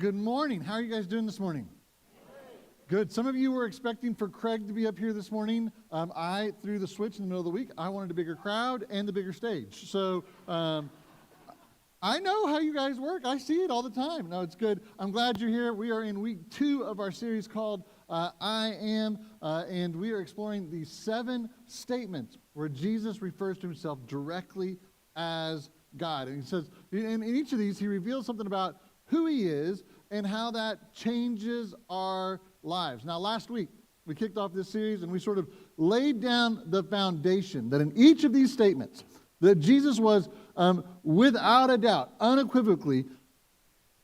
Good morning. How are you guys doing this morning? Good. Some of you were expecting for Craig to be up here this morning. I threw the switch in the middle of the week. I wanted a bigger crowd and the bigger stage. So I know how you guys work. I see it all the time. No, it's good. I'm glad you're here. We are in week 2 of our series called I Am, and we are exploring the 7 statements where Jesus refers to himself directly as God. And he says, in each of these, he reveals something about who he is and how that changes our lives. Now, last week, we kicked off this series and we sort of laid down the foundation that in each of these statements, that Jesus was, without a doubt, unequivocally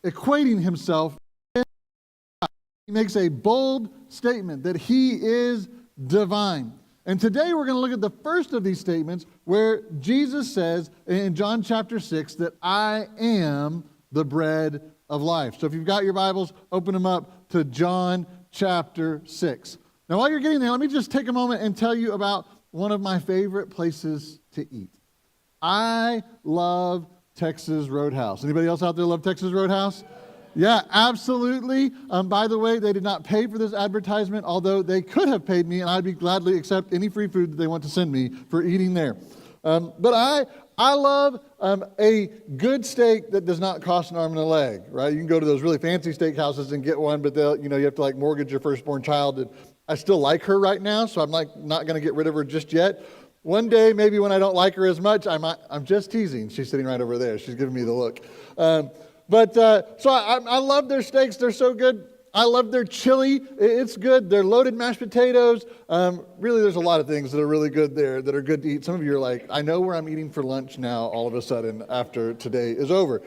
equating himself. He makes a bold statement that he is divine. And today we're going to look at the first of these statements where Jesus says in John chapter 6 that I am the bread of life. So if you've got your Bibles, open them up to John chapter 6. Now while you're getting there, let me just take a moment and tell you about one of my favorite places to eat. I love Texas Roadhouse. Anybody else out there love Texas Roadhouse? Yeah, absolutely. By the way, they did not pay for this advertisement, although they could have paid me, and I'd be gladly accept any free food that they want to send me for eating there. But I love a good steak that does not cost an arm and a leg, right? You can go to those really fancy steakhouses and get one, but you have to mortgage your firstborn child. And I still like her right now, so I'm not going to get rid of her just yet. One day, maybe when I don't like her as much, I'm just teasing. She's sitting right over there. She's giving me the look. So I love their steaks. They're so good. I love their chili. It's good. They're loaded mashed potatoes. Really, there's a lot of things that are really good there that are good to eat. Some of you are like, I know where I'm eating for lunch now all of a sudden after today is over.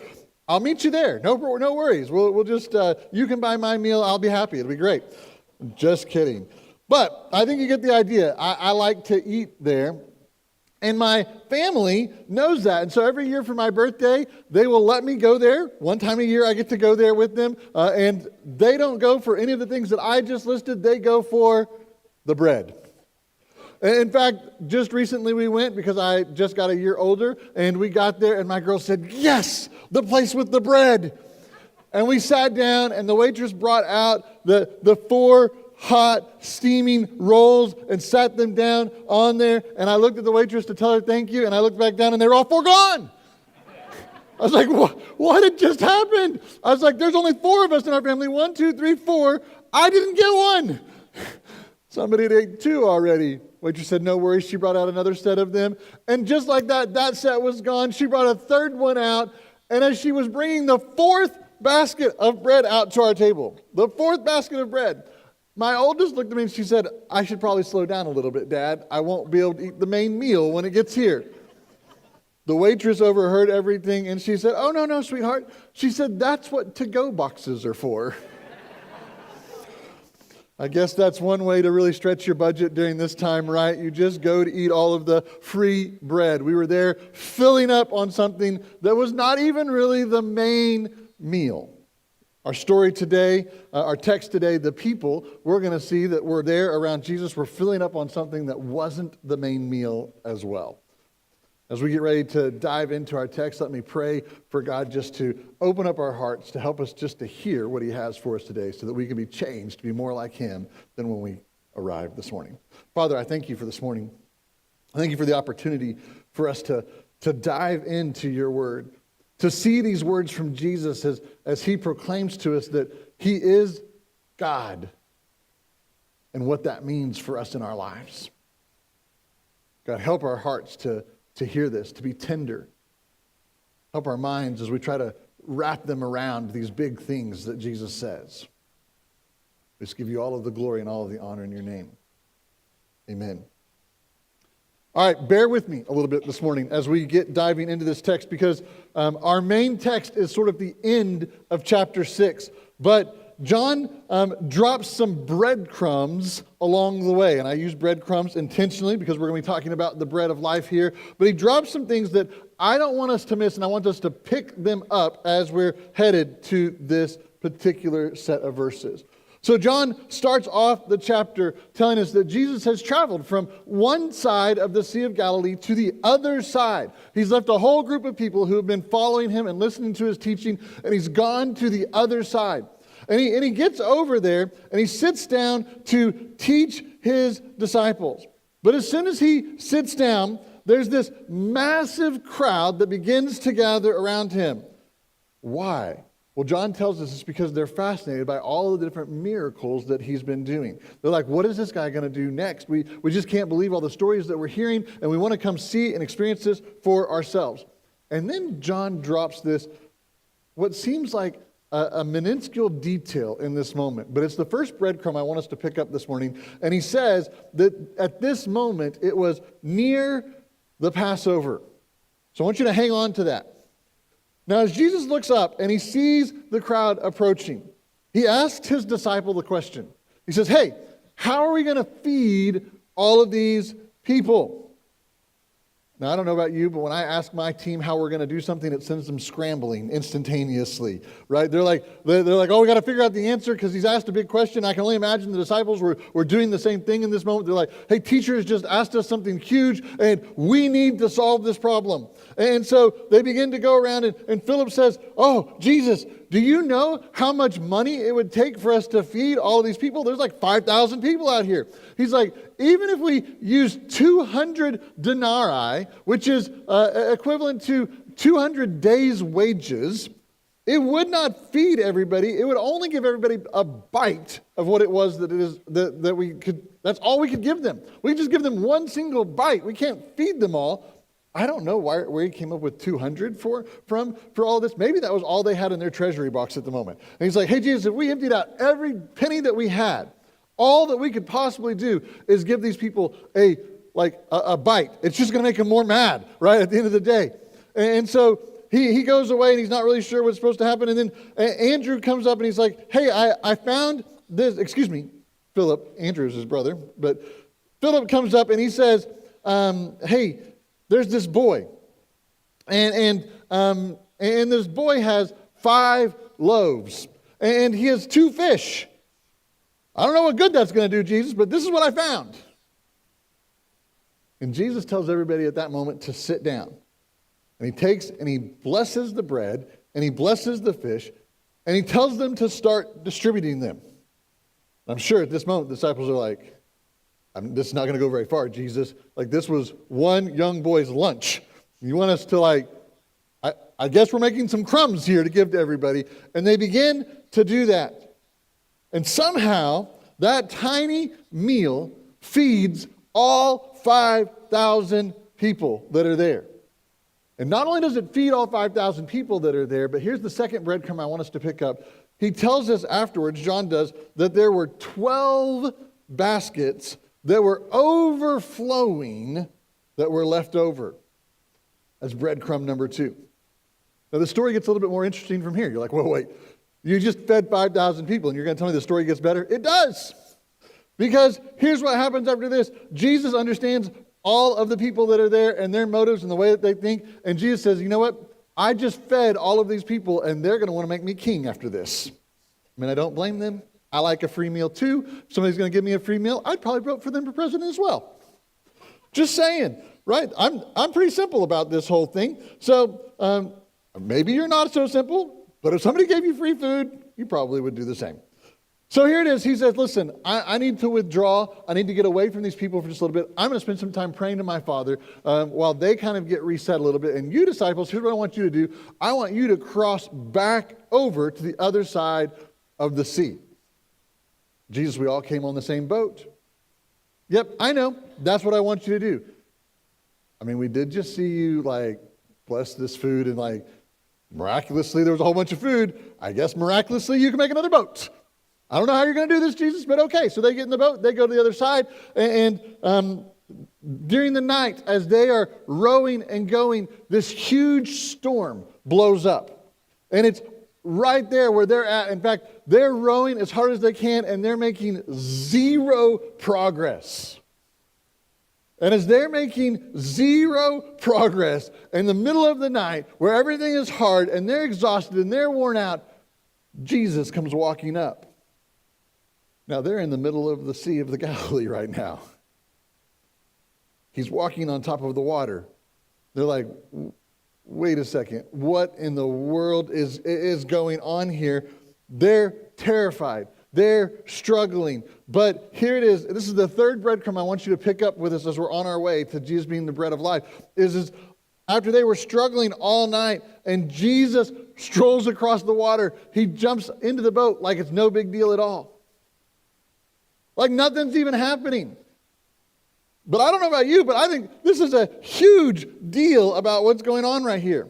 I'll meet you there. No worries. We'll just, you can buy my meal. I'll be happy. It'll be great. Just kidding. But I think you get the idea. I like to eat there. And my family knows that. And so every year for my birthday, they will let me go there. One time a year, I get to go there with them. And they don't go for any of the things that I just listed. They go for the bread. In fact, just recently we went because I just got a year older. And we got there and my girl said, yes, the place with the bread. And we sat down and the waitress brought out the 4 hot, steaming rolls and sat them down on there. And I looked at the waitress to tell her thank you. And I looked back down and they were all 4 gone. I was like, what had just happened? I was like, there's only 4 of us in our family. 1, 2, 3, 4. I didn't get one. Somebody had ate 2 already. Waitress said, no worries. She brought out another set of them. And just like that set was gone. She brought a 3rd one out. And as she was bringing the 4th basket of bread out to our table, the 4th basket of bread, my oldest looked at me and she said, I should probably slow down a little bit, Dad. I won't be able to eat the main meal when it gets here. The waitress overheard everything and she said, oh, no, sweetheart. She said, that's what to-go boxes are for. I guess that's one way to really stretch your budget during this time, right? You just go to eat all of the free bread. We were there filling up on something that was not even really the main meal. Our story today, our text today, the people, we're going to see that we're there around Jesus. We're filling up on something that wasn't the main meal as well. As we get ready to dive into our text, let me pray for God just to open up our hearts, to help us just to hear what he has for us today so that we can be changed to be more like him than when we arrived this morning. Father, I thank you for this morning. I thank you for the opportunity for us to dive into your word. To see these words from Jesus as he proclaims to us that he is God and what that means for us in our lives. God, help our hearts to hear this, to be tender. Help our minds as we try to wrap them around these big things that Jesus says. We just give you all of the glory and all of the honor in your name. Amen. All right, bear with me a little bit this morning as we get diving into this text because our main text is sort of the end of chapter 6. But John drops some breadcrumbs along the way. And I use breadcrumbs intentionally because we're going to be talking about the bread of life here. But he drops some things that I don't want us to miss, and I want us to pick them up as we're headed to this particular set of verses. So John starts off the chapter telling us that Jesus has traveled from one side of the Sea of Galilee to the other side. He's left a whole group of people who have been following him and listening to his teaching, and he's gone to the other side. And he gets over there, and he sits down to teach his disciples. But as soon as he sits down, there's this massive crowd that begins to gather around him. Why? Well, John tells us it's because they're fascinated by all of the different miracles that he's been doing. They're like, what is this guy going to do next? We just can't believe all the stories that we're hearing, and we want to come see and experience this for ourselves. And then John drops this, what seems like a minuscule detail in this moment, but it's the first breadcrumb I want us to pick up this morning. And he says that at this moment, it was near the Passover. So I want you to hang on to that. Now, as Jesus looks up and he sees the crowd approaching, he asks his disciple the question. He says, hey, how are we going to feed all of these people? Now, I don't know about you, but when I ask my team how we're going to do something, it sends them scrambling instantaneously, right? They're like, oh, we got to figure out the answer because he's asked a big question. I can only imagine the disciples were doing the same thing in this moment. They're like, hey, teacher has just asked us something huge, and we need to solve this problem. And so they begin to go around, and Philip says, oh, Jesus, do you know how much money it would take for us to feed all of these people? There's like 5,000 people out here. He's like, even if we use 200 denarii, which is equivalent to 200 days' wages, it would not feed everybody. It would only give everybody a bite of what it was that we could. That's all we could give them. We could just give them one single bite. We can't feed them all. I don't know where he came up with 200 for all this. Maybe that was all they had in their treasury box at the moment. And he's like, hey, Jesus, if we emptied out every penny that we had, all that we could possibly do is give these people a bite. It's just going to make them more mad, right, at the end of the day. And so he goes away, and he's not really sure what's supposed to happen. And then Andrew comes up, and he's like, hey, I found this. Excuse me, Philip. Andrew's his brother. But Philip comes up, and he says, hey, there's this boy. And this boy has 5 loaves. And he has 2 fish. I don't know what good that's going to do, Jesus, but this is what I found. And Jesus tells everybody at that moment to sit down. And he takes and he blesses the bread, and he blesses the fish, and he tells them to start distributing them. I'm sure at this moment the disciples are like, this is not going to go very far, Jesus. Like, this was one young boy's lunch. You want us to I guess we're making some crumbs here to give to everybody. And they begin to do that. And somehow, that tiny meal feeds all 5,000 people that are there. And not only does it feed all 5,000 people that are there, but here's the second breadcrumb I want us to pick up. He tells us afterwards, John does, that there were 12 baskets that were overflowing that were left over. That's breadcrumb number 2. Now, the story gets a little bit more interesting from here. You're like, well, wait. You just fed 5,000 people, and you're going to tell me the story gets better? It does. Because here's what happens after this. Jesus understands all of the people that are there and their motives and the way that they think. And Jesus says, you know what? I just fed all of these people, and they're going to want to make me king after this. I mean, I don't blame them. I like a free meal too. If somebody's going to give me a free meal, I'd probably vote for them for president as well. Just saying, right? I'm pretty simple about this whole thing. So maybe you're not so simple. But if somebody gave you free food, you probably would do the same. So here it is. He says, listen, I need to withdraw. I need to get away from these people for just a little bit. I'm going to spend some time praying to my Father while they kind of get reset a little bit. And you disciples, here's what I want you to do. I want you to cross back over to the other side of the sea. Jesus, we all came on the same boat. Yep, I know. That's what I want you to do. I mean, we did just see you bless this food and miraculously, there was a whole bunch of food. I guess miraculously you can make another boat. I don't know how you're going to do this, Jesus, but okay. So they get in the boat. They go to the other side. And during the night, as they are rowing and going, this huge storm blows up. And it's right there where they're at. In fact, they're rowing as hard as they can, and they're making 0 progress. And as they're making 0 progress in the middle of the night, where everything is hard and they're exhausted and they're worn out, Jesus comes walking up. Now, they're in the middle of the Sea of the Galilee right now. He's walking on top of the water. They're like, wait a second, what in the world is going on here? They're terrified. They're struggling. But here it is. This is the third breadcrumb I want you to pick up with us as we're on our way to Jesus being the bread of life. Is after they were struggling all night and Jesus strolls across the water, he jumps into the boat like it's no big deal at all. Like nothing's even happening. But I don't know about you, but I think this is a huge deal about what's going on right here.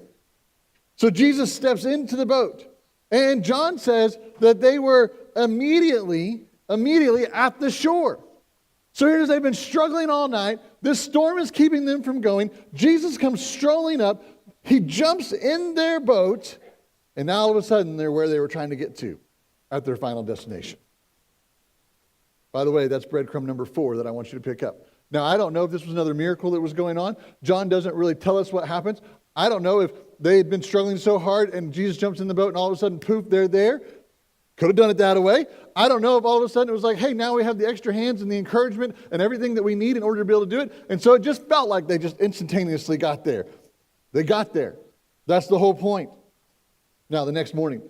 So Jesus steps into the boat. And John says that they were immediately at the shore. So here's they've been struggling all night. This storm is keeping them from going. Jesus comes strolling up. He jumps in their boat. And now all of a sudden they're where they were trying to get to at their final destination. By the way, that's breadcrumb number 4 that I want you to pick up. Now, I don't know if this was another miracle that was going on. John doesn't really tell us what happens. I don't know if they had been struggling so hard and Jesus jumps in the boat and all of a sudden, poof, they're there. Could have done it that way. I don't know if all of a sudden it was like, hey, now we have the extra hands and the encouragement and everything that we need in order to be able to do it. And so it just felt like they just instantaneously got there. They got there. That's the whole point. Now, the next morning,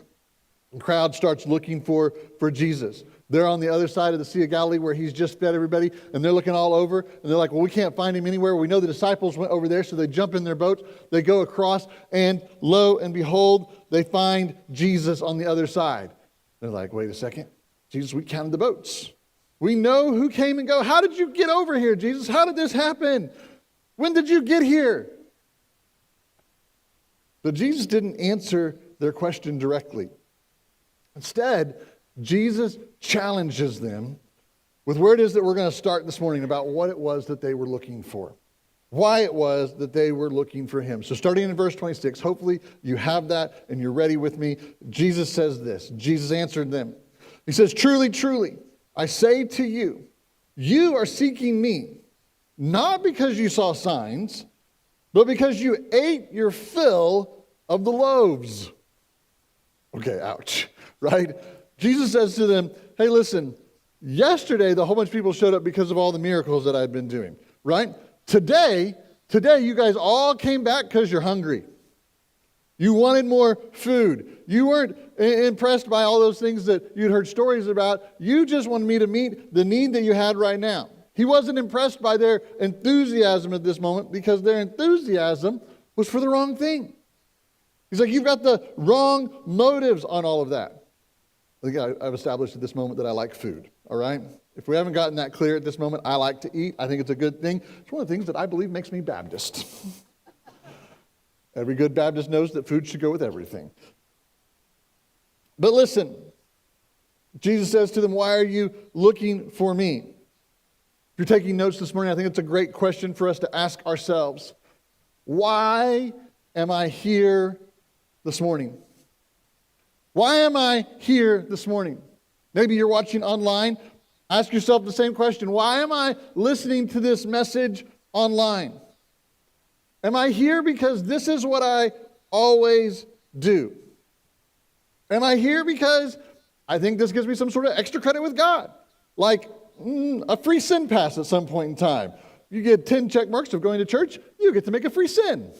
the crowd starts looking for Jesus. They're on the other side of the Sea of Galilee where he's just fed everybody, and they're looking all over, and they're like, well, we can't find him anywhere. We know the disciples went over there, so they jump in their boats. They go across, and lo and behold, they find Jesus on the other side. They're like, wait a second. Jesus, we counted the boats. We know who came and go. How did you get over here, Jesus? How did this happen? When did you get here? But Jesus didn't answer their question directly. Instead, Jesus challenges them with where it is that we're going to start this morning about what it was that they were looking for. Why it was that they were looking for him. So starting in verse 26, hopefully you have that and you're ready with me. Jesus says this. Jesus answered them. He says, truly, truly, I say to you, you are seeking me, not because you saw signs, but because you ate your fill of the loaves. Okay, ouch, right? Jesus says to them, hey, listen, yesterday the whole bunch of people showed up because of all the miracles that I've been doing, right? Today you guys all came back because you're hungry. You wanted more food. You weren't impressed by all those things that you'd heard stories about. You just wanted me to meet the need that you had right now. He wasn't impressed by their enthusiasm at this moment because their enthusiasm was for the wrong thing. He's like, you've got the wrong motives on all of that. I think I've established at this moment that I like food, all right? If we haven't gotten that clear at this moment, I like to eat. I think it's a good thing. It's one of the things that I believe makes me Baptist. Every good Baptist knows that food should go with everything. But listen, Jesus says to them, why are you looking for me? If you're taking notes this morning, I think it's a great question for us to ask ourselves. Why am I here this morning? Why am I here this morning? Maybe you're watching online. Ask yourself the same question. Why am I listening to this message online? Am I here because this is what I always do? Am I here because I think this gives me some sort of extra credit with God? Like a free sin pass at some point in time. You get 10 check marks of going to church, you get to make a free sin.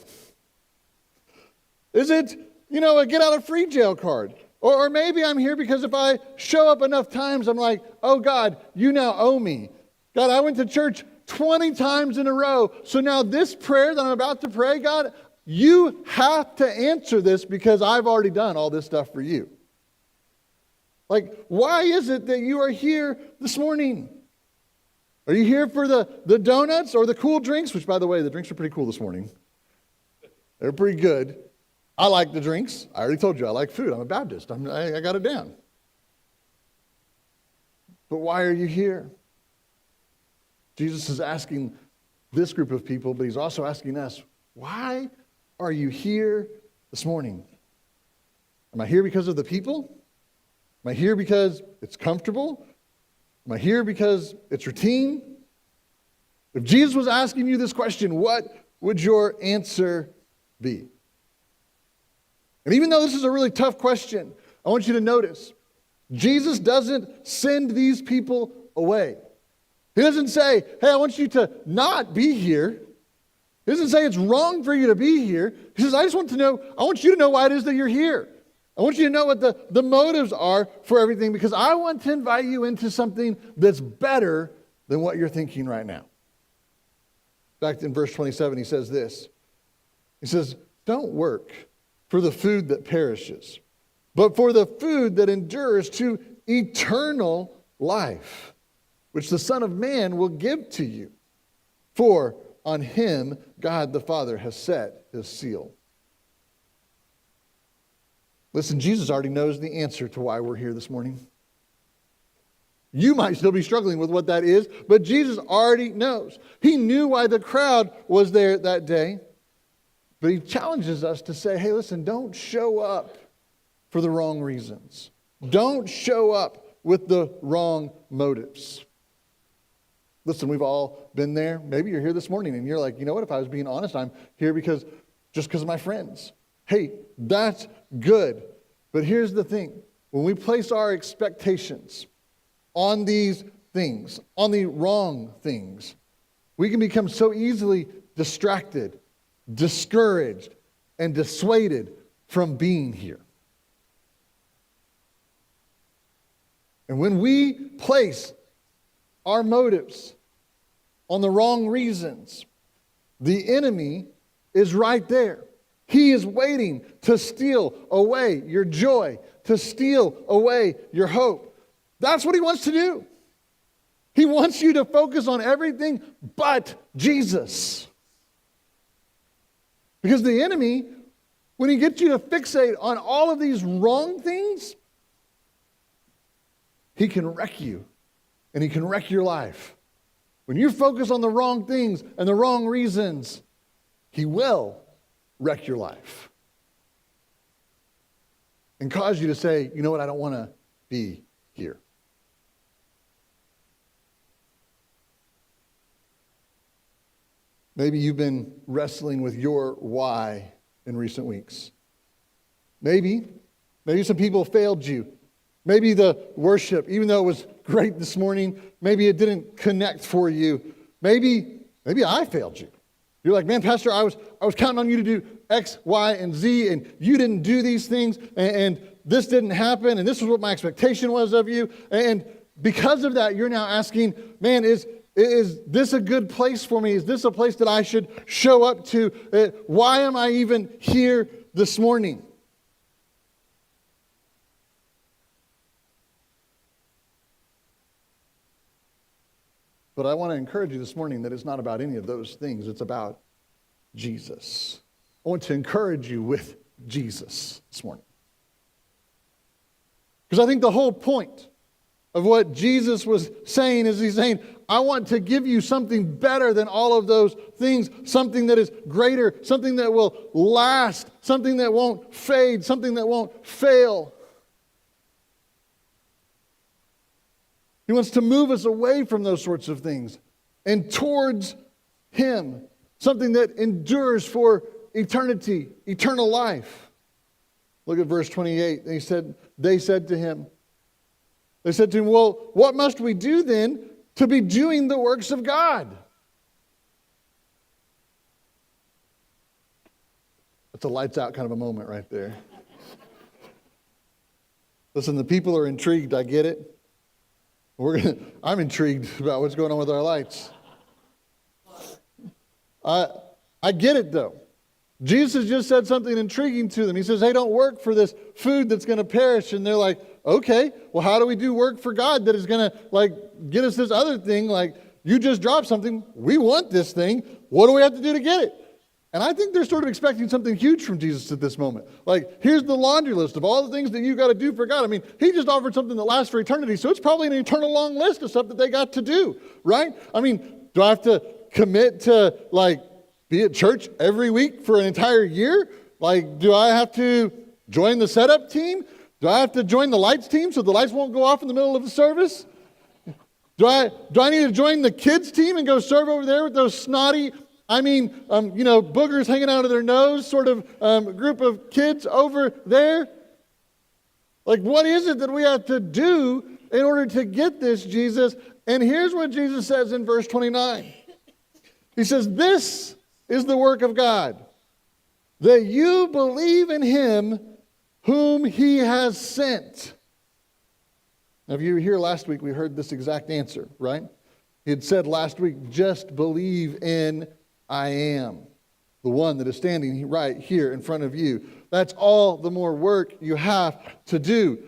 Is it, a get out of free jail card? Or maybe I'm here because if I show up enough times, I'm like, oh God, you now owe me. God, I went to church 20 times in a row. So now this prayer that I'm about to pray, God, you have to answer this because I've already done all this stuff for you. Like, why is it that you are here this morning? Are you here for the donuts or the cool drinks? Which, by the way, the drinks are pretty cool this morning. They're pretty good. I like the drinks. I already told you I like food. I'm a Baptist. I got it down. But why are you here? Jesus is asking this group of people, but he's also asking us, why are you here this morning? Am I here because of the people? Am I here because it's comfortable? Am I here because it's routine? If Jesus was asking you this question, what would your answer be? And even though this is a really tough question, I want you to notice Jesus doesn't send these people away. He doesn't say, hey, I want you to not be here. He doesn't say it's wrong for you to be here. He says, I want you to know why it is that you're here. I want you to know what the motives are for everything, because I want to invite you into something that's better than what you're thinking right now. In fact, in verse 27, he says this. He says, don't work for the food that perishes, but for the food that endures to eternal life, which the Son of Man will give to you. For on him God the Father has set his seal. Listen, Jesus already knows the answer to why we're here this morning. You might still be struggling with what that is, but Jesus already knows. He knew why the crowd was there that day, but he challenges us to say, hey, listen, don't show up for the wrong reasons. Don't show up with the wrong motives. Listen, we've all been there. Maybe you're here this morning and you're like, you know what, if I was being honest, I'm here just because of my friends. Hey, that's good. But here's the thing. When we place our expectations on these things, on the wrong things, we can become so easily distracted, discouraged, and dissuaded from being here. And when we place our motives on the wrong reasons, the enemy is right there. He is waiting to steal away your joy, to steal away your hope. That's what he wants to do. He wants you to focus on everything but Jesus. Because the enemy, when he gets you to fixate on all of these wrong things, he can wreck you and he can wreck your life. When you focus on the wrong things and the wrong reasons, he will wreck your life and cause you to say, you know what, I don't want to be here. Maybe you've been wrestling with your why in recent weeks. Maybe some people failed you. Maybe the worship, even though it was great this morning, maybe it didn't connect for you. Maybe I failed you. You're like, man, Pastor, I was counting on you to do X, Y, and Z, and you didn't do these things, and this didn't happen, and this is what my expectation was of you. And because of that, you're now asking, man, is this a good place for me? Is this a place that I should show up to? Why am I even here this morning? But I want to encourage you this morning that it's not about any of those things. It's about Jesus. I want to encourage you with Jesus this morning. Because I think the whole point of what Jesus was saying is he's saying, I want to give you something better than all of those things, something that is greater, something that will last, something that won't fade, something that won't fail. He wants to move us away from those sorts of things and towards him, something that endures for eternity, eternal life. Look at verse 28. They said to him, well, what must we do then to be doing the works of God? That's a lights out kind of a moment right there. Listen, the people are intrigued. I get it. I'm intrigued about what's going on with our lights. I get it, though. Jesus just said something intriguing to them. He says, hey, don't work for this food that's going to perish. And they're like, okay, well, how do we do work for God that is going to get us this other thing? You just dropped something. We want this thing. What do we have to do to get it? And I think they're sort of expecting something huge from Jesus at this moment. Here's the laundry list of all the things that you got to do for God. I mean, he just offered something that lasts for eternity, so it's probably an eternal long list of stuff that they got to do, right? I mean, do I have to commit to, be at church every week for an entire year? Do I have to join the setup team? Do I have to join the lights team so the lights won't go off in the middle of the service? Do I need to join the kids team and go serve over there with those snotty, boogers hanging out of their nose sort of group of kids over there? Like, what is it that we have to do in order to get this, Jesus? And here's what Jesus says in verse 29. He says, this is the work of God, that you believe in him whom he has sent. Now, if you were here last week, we heard this exact answer, right? He had said last week, just believe in I am, the one that is standing right here in front of you. That's all the more work you have to do.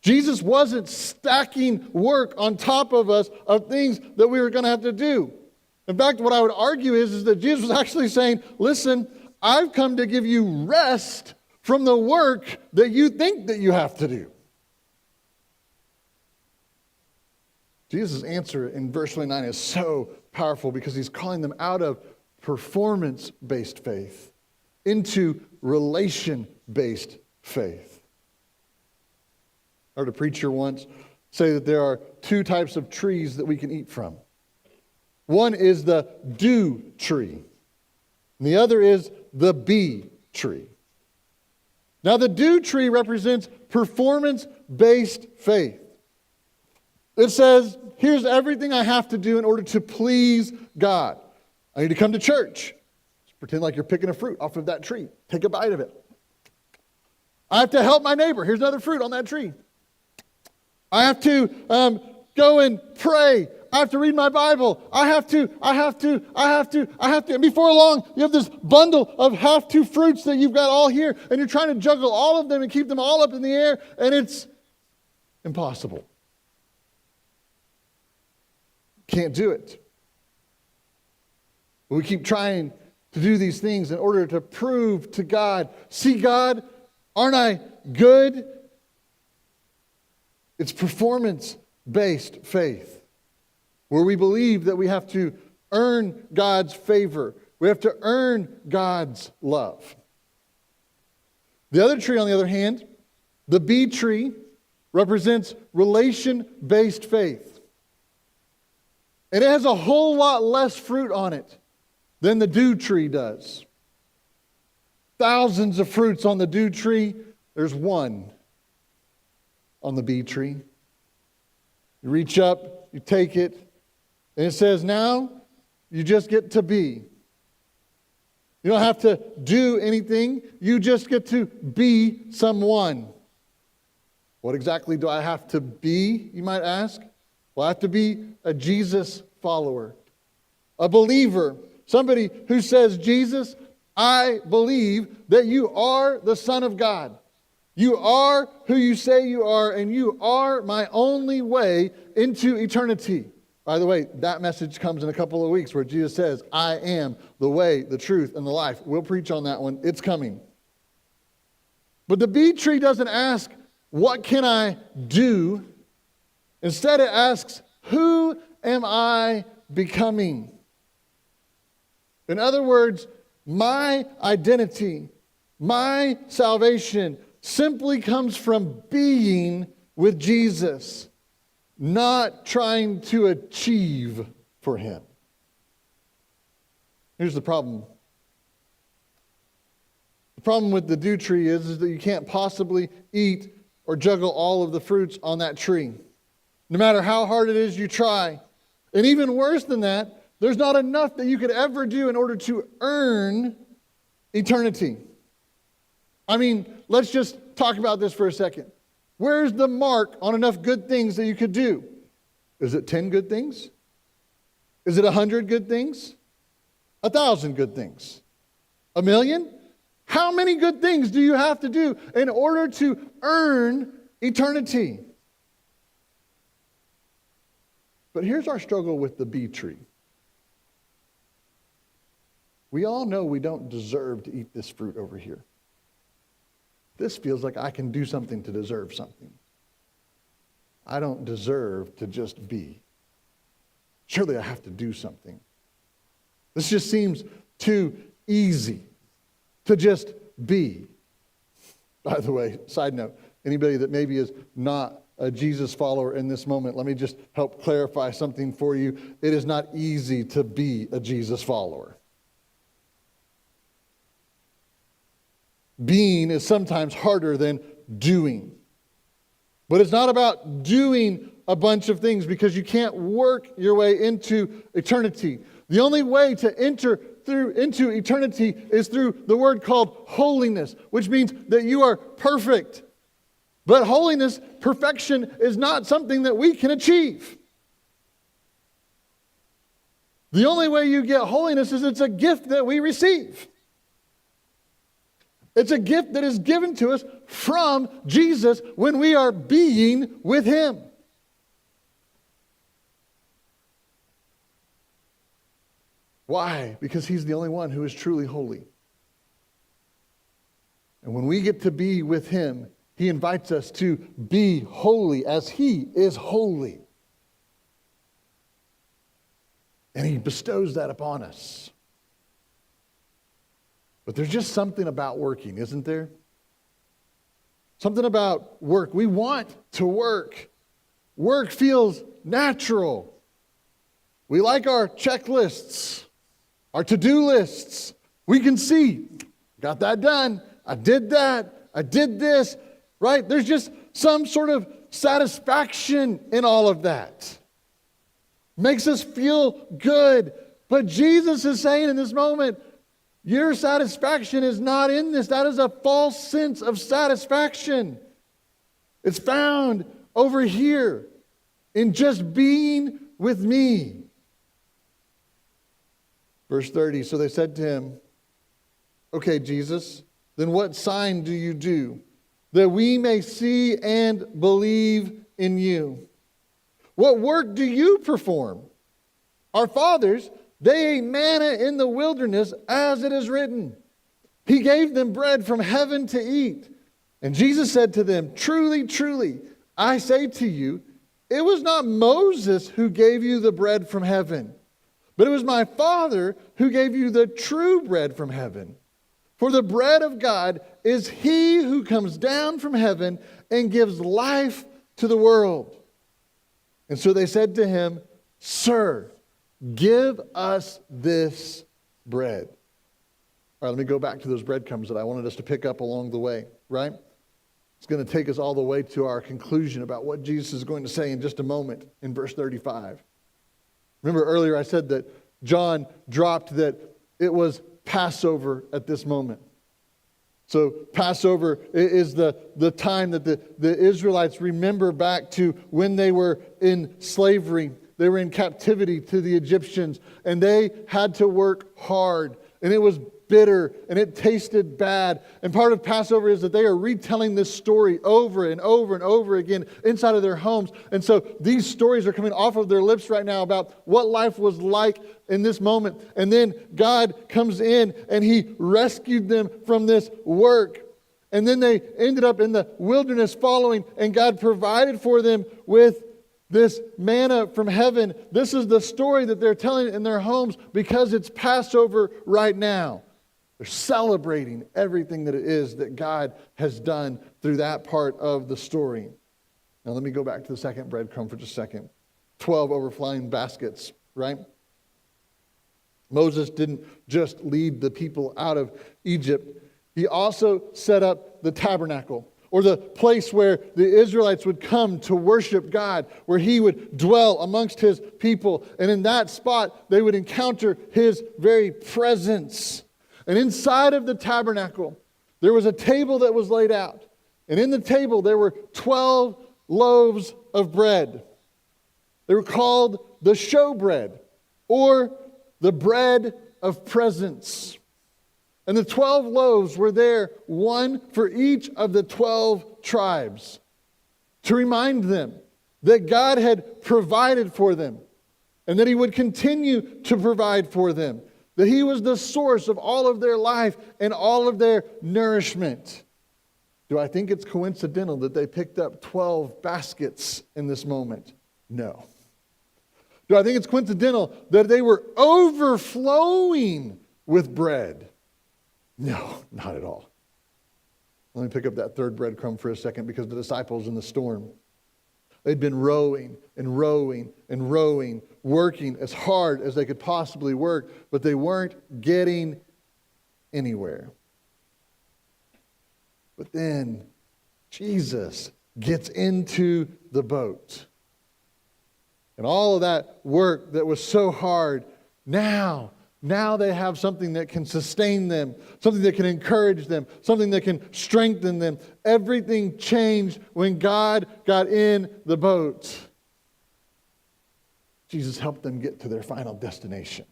Jesus wasn't stacking work on top of us of things that we were going to have to do. In fact, what I would argue is that Jesus was actually saying, listen, I've come to give you rest from the work that you think that you have to do. Jesus' answer in verse 29 is so powerful because he's calling them out of performance-based faith into relation-based faith. I heard a preacher once say that there are two types of trees that we can eat from. One is the do tree, and the other is the be tree. Now, the do tree represents performance-based faith. It says, here's everything I have to do in order to please God. I need to come to church. Just pretend like you're picking a fruit off of that tree. Take a bite of it. I have to help my neighbor. Here's another fruit on that tree. I have to go and pray. I have to read my Bible. I have to. And before long, you have this bundle of have-to fruits that you've got all here, and you're trying to juggle all of them and keep them all up in the air, and it's impossible. Can't do it. We keep trying to do these things in order to prove to God, see God, aren't I good? It's performance-based faith, where we believe that we have to earn God's favor. We have to earn God's love. The other tree, on the other hand, the bee tree, represents relation-based faith. And it has a whole lot less fruit on it than the dew tree does. Thousands of fruits on the dew tree. There's one on the bee tree. You reach up, you take it, and it says, now you just get to be. You don't have to do anything. You just get to be someone. What exactly do I have to be, you might ask? Well, I have to be a Jesus follower, a believer, somebody who says, Jesus, I believe that you are the Son of God. You are who you say you are, and you are my only way into eternity. By the way, that message comes in a couple of weeks where Jesus says, I am the way, the truth, and the life. We'll preach on that one. It's coming. But the bee tree doesn't ask, what can I do? Instead, it asks, who am I becoming? In other words, my identity, my salvation simply comes from being with Jesus, not trying to achieve for him. Here's the problem. The problem with the dew tree is that you can't possibly eat or juggle all of the fruits on that tree. No matter how hard it is you try. And even worse than that, there's not enough that you could ever do in order to earn eternity. I mean, let's just talk about this for a second. Where's the mark on enough good things that you could do? Is it 10 good things? Is it 100 good things? 1,000 good things? 1,000,000? How many good things do you have to do in order to earn eternity? But here's our struggle with the bee tree. We all know we don't deserve to eat this fruit over here. This feels like I can do something to deserve something. I don't deserve to just be. Surely I have to do something. This just seems too easy to just be. By the way, side note, anybody that maybe is not a Jesus follower in this moment, let me just help clarify something for you. It is not easy to be a Jesus follower. Being is sometimes harder than doing. But it's not about doing a bunch of things, because you can't work your way into eternity. The only way to enter into eternity is through the word called holiness, which means that you are perfect. But holiness, perfection, is not something that we can achieve. The only way you get holiness is it's a gift that we receive. It's a gift that is given to us from Jesus when we are being with Him. Why? Because He's the only one who is truly holy. And when we get to be with Him, He invites us to be holy as He is holy. And He bestows that upon us. But there's just something about working, isn't there? Something about work. We want to work. Work feels natural. We like our checklists, our to-do lists. We can see, got that done, I did that, I did this, right? There's just some sort of satisfaction in all of that. Makes us feel good. But Jesus is saying in this moment, your satisfaction is not in this. That is a false sense of satisfaction. It's found over here in just being with me. Verse 30, so they said to him, okay, Jesus, then what sign do you do that we may see and believe in you? What work do you perform? Our fathers, they ate manna in the wilderness, as it is written. He gave them bread from heaven to eat. And Jesus said to them, truly, truly, I say to you, it was not Moses who gave you the bread from heaven, but it was my Father who gave you the true bread from heaven. For the bread of God is He who comes down from heaven and gives life to the world. And so they said to him, Sir, give us this bread. All right, let me go back to those breadcrumbs that I wanted us to pick up along the way, right? It's going to take us all the way to our conclusion about what Jesus is going to say in just a moment in verse 35. Remember earlier I said that John dropped that it was Passover at this moment. So Passover is the time that the Israelites remember back to when they were in slavery. They were in captivity to the Egyptians, and they had to work hard, and it was bitter, and it tasted bad. And part of Passover is that they are retelling this story over and over and over again inside of their homes. And so these stories are coming off of their lips right now about what life was like in this moment. And then God comes in and He rescued them from this work. And then they ended up in the wilderness following, and God provided for them with this manna from heaven. This is the story that they're telling in their homes because it's Passover right now. They're celebrating everything that it is that God has done through that part of the story. Now let me go back to the second breadcrumb for just a second. 12 overflowing baskets, right? Moses didn't just lead the people out of Egypt. He also set up the tabernacle, or the place where the Israelites would come to worship God, where He would dwell amongst His people. And in that spot, they would encounter His very presence. And inside of the tabernacle, there was a table that was laid out. And in the table, there were 12 loaves of bread. They were called the showbread, or the bread of presence. And the 12 loaves were there, one for each of the 12 tribes, to remind them that God had provided for them and that He would continue to provide for them, that He was the source of all of their life and all of their nourishment. Do I think it's coincidental that they picked up 12 baskets in this moment? No. Do I think it's coincidental that they were overflowing with bread? No, not at all. Let me pick up that third breadcrumb for a second, because the disciples in the storm, they'd been rowing and rowing and rowing, working as hard as they could possibly work, but they weren't getting anywhere. But then Jesus gets into the boat. And all of that work that was so hard, now they have something that can sustain them, something that can encourage them, something that can strengthen them. Everything changed when God got in the boat. Jesus helped them get to their final destination.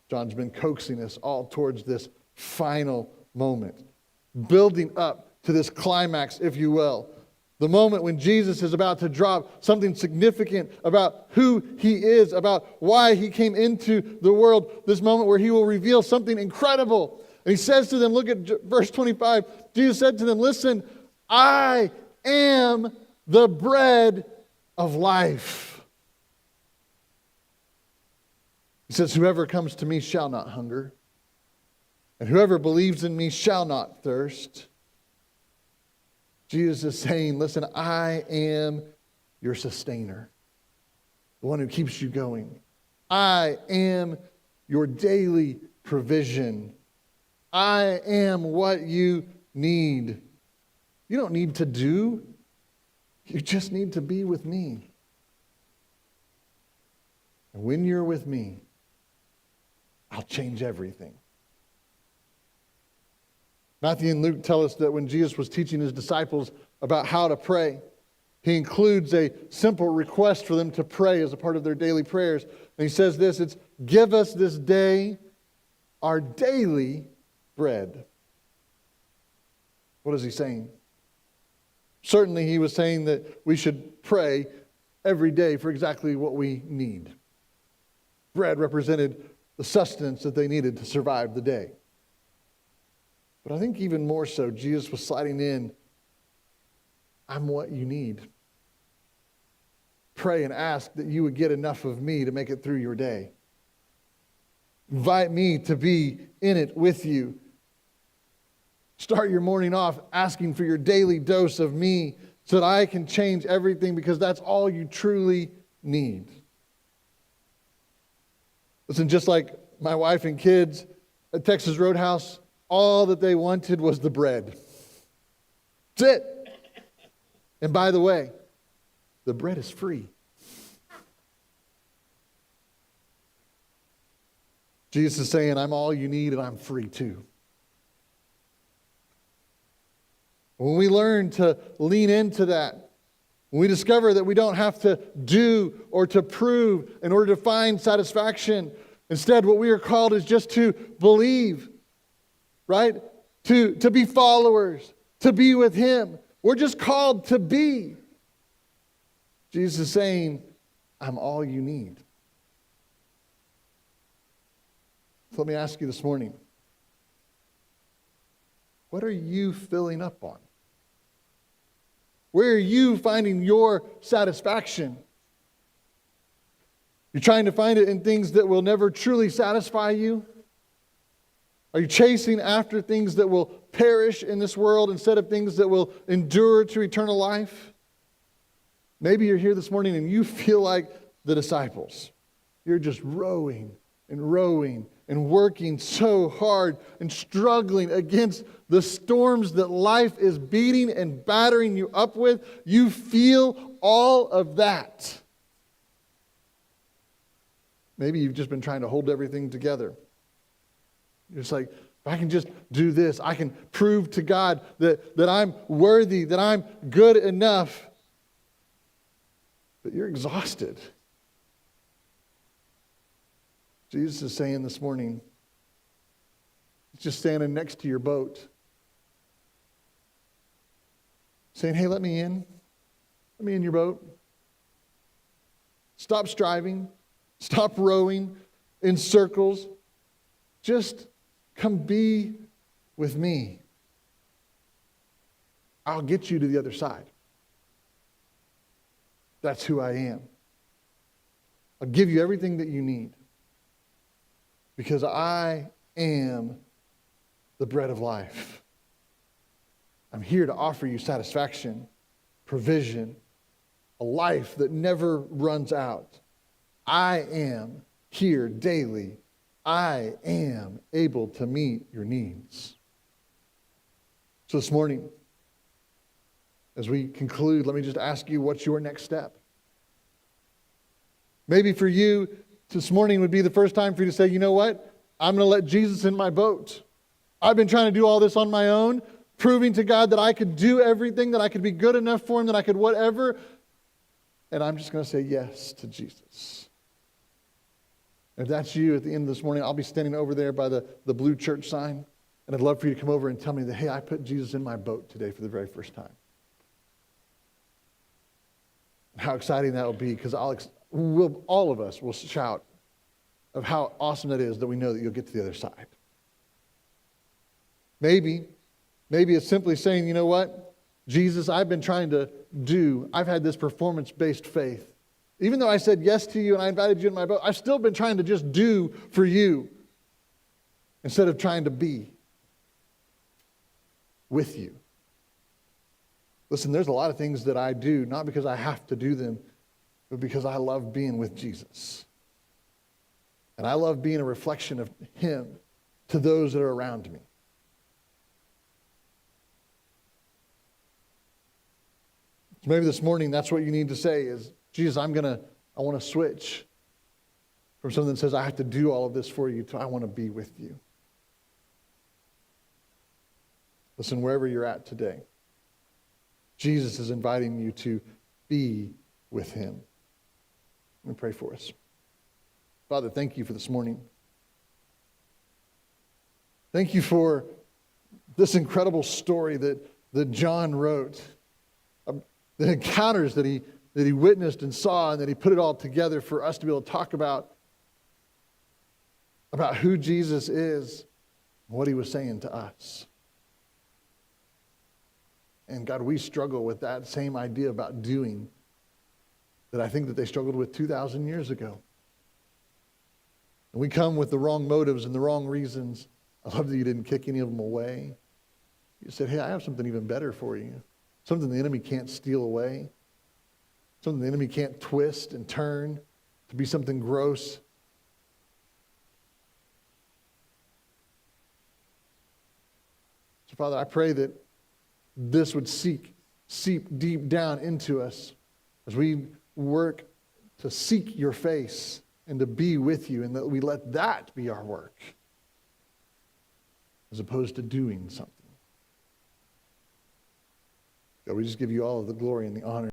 John's been coaxing us all towards this final moment, building up to this climax, if you will. The moment when Jesus is about to drop something significant about who he is, about why he came into the world. This moment where he will reveal something incredible. And he says to them, look at verse 25. Jesus said to them, listen, I am the bread of life. He says, whoever comes to me shall not hunger, and whoever believes in me shall not thirst. Jesus is saying, listen, I am your sustainer, the one who keeps you going. I am your daily provision. I am what you need. You don't need to do. You just need to be with me. And when you're with me, I'll change everything. Matthew and Luke tell us that when Jesus was teaching his disciples about how to pray, he includes a simple request for them to pray as a part of their daily prayers. And he says this, it's, give us this day our daily bread. What is he saying? Certainly he was saying that we should pray every day for exactly what we need. Bread represented the sustenance that they needed to survive the day. But I think even more so, Jesus was sliding in, I'm what you need. Pray and ask that you would get enough of me to make it through your day. Invite me to be in it with you. Start your morning off asking for your daily dose of me so that I can change everything, because that's all you truly need. Listen, just like my wife and kids at Texas Roadhouse, all that they wanted was the bread. That's it. And by the way, the bread is free. Jesus is saying, I'm all you need and I'm free too. When we learn to lean into that, when we discover that we don't have to do or to prove in order to find satisfaction, instead what we are called is just to believe. Right? To be followers, to be with him. We're just called to be. Jesus is saying, I'm all you need. So let me ask you this morning, what are you filling up on? Where are you finding your satisfaction? You're trying to find it in things that will never truly satisfy you? Are you chasing after things that will perish in this world instead of things that will endure to eternal life? Maybe you're here this morning and you feel like the disciples. You're just rowing and working so hard and struggling against the storms that life is beating and battering you up with. You feel all of that. Maybe you've just been trying to hold everything together. You're just like, if I can just do this, I can prove to God that I'm worthy, that I'm good enough. But you're exhausted. Jesus is saying this morning, he's just standing next to your boat, saying, hey, let me in. Let me in your boat. Stop striving. Stop rowing in circles. Just come be with me. I'll get you to the other side. That's who I am. I'll give you everything that you need. Because I am the bread of life. I'm here to offer you satisfaction, provision, a life that never runs out. I am here daily. I am able to meet your needs. So this morning, as we conclude, let me just ask you, what's your next step? Maybe for you, this morning would be the first time for you to say, you know what? I'm going to let Jesus in my boat. I've been trying to do all this on my own, proving to God that I could do everything, that I could be good enough for Him, that I could whatever. And I'm just going to say yes to Jesus. If that's you at the end of this morning, I'll be standing over there by the blue church sign. And I'd love for you to come over and tell me that, hey, I put Jesus in my boat today for the very first time. How exciting that will be, because all of us will shout of how awesome that is that we know that you'll get to the other side. Maybe it's simply saying, you know what? Jesus, I've been trying to I've had this performance-based faith. Even though I said yes to you and I invited you in my boat, I've still been trying to just do for you instead of trying to be with you. Listen, there's a lot of things that I do, not because I have to do them, but because I love being with Jesus. And I love being a reflection of Him to those that are around me. So maybe this morning that's what you need to say is, Jesus, I want to switch from something that says I have to do all of this for you to I want to be with you. Listen, wherever you're at today, Jesus is inviting you to be with Him. Let me pray for us. Father, thank you for this morning. Thank you for this incredible story that John wrote, the encounters that he witnessed and saw, and that he put it all together for us to be able to talk about who Jesus is and what He was saying to us. And God, we struggle with that same idea about doing that I think that they struggled with 2,000 years ago. And we come with the wrong motives and the wrong reasons. I love that you didn't kick any of them away. You said, hey, I have something even better for you. Something the enemy can't steal away. Something the enemy can't twist and turn to be something gross. So, Father, I pray that this would seep deep down into us as we work to seek your face and to be with you, and that we let that be our work as opposed to doing something. God, we just give you all of the glory and the honor.